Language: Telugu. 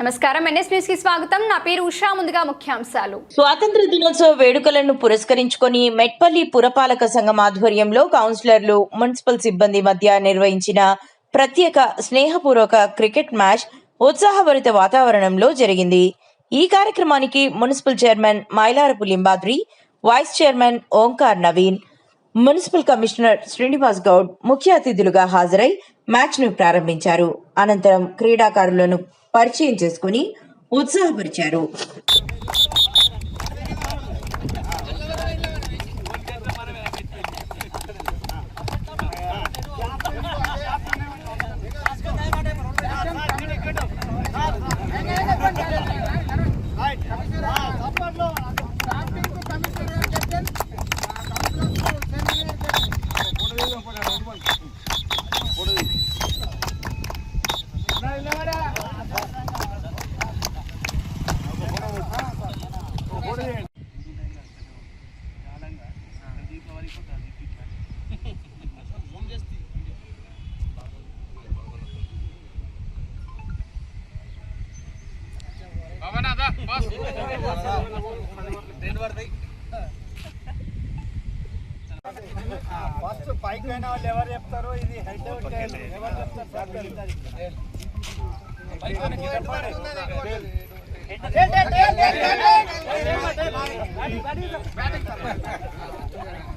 నమస్కారం ఎన్ఎస్ న్యూస్ కి స్వాగతం. నా పేరు ఉషా. ముందుగా ముఖ్యాంశాలు. స్వాతంత్ర దినోత్సవ వేడుకలను పురస్కరించుకొని మెట్పల్లి పురపాలక సంఘం ఆధ్వర్యంలో కౌన్సిలర్లు, మున్సిపల్ సిబ్బంది మధ్య నిర్వహించిన ప్రత్యేక స్నేహపూర్వక క్రికెట్ మ్యాచ్ ఉత్సాహభరిత వాతావరణంలో జరిగింది. ఈ కార్యక్రమానికి municipal chairman Mylarapu Limbadri, vice chairman Omkar Naveen, municipal commissioner Srinivas Goud ముఖ్య అతిథులుగా హాజరై మ్యాచ్ ను ప్రారంభించారు. అనంతరం క్రీడాకారులను పరిచయం చేసుకుని ఉత్సాహపరిచారు. ఫస్ట్ పైకి అయిన వాళ్ళు ఎవరు చెప్తారు? ఇది హెడ్ ఎవరు చెప్తారు? సార్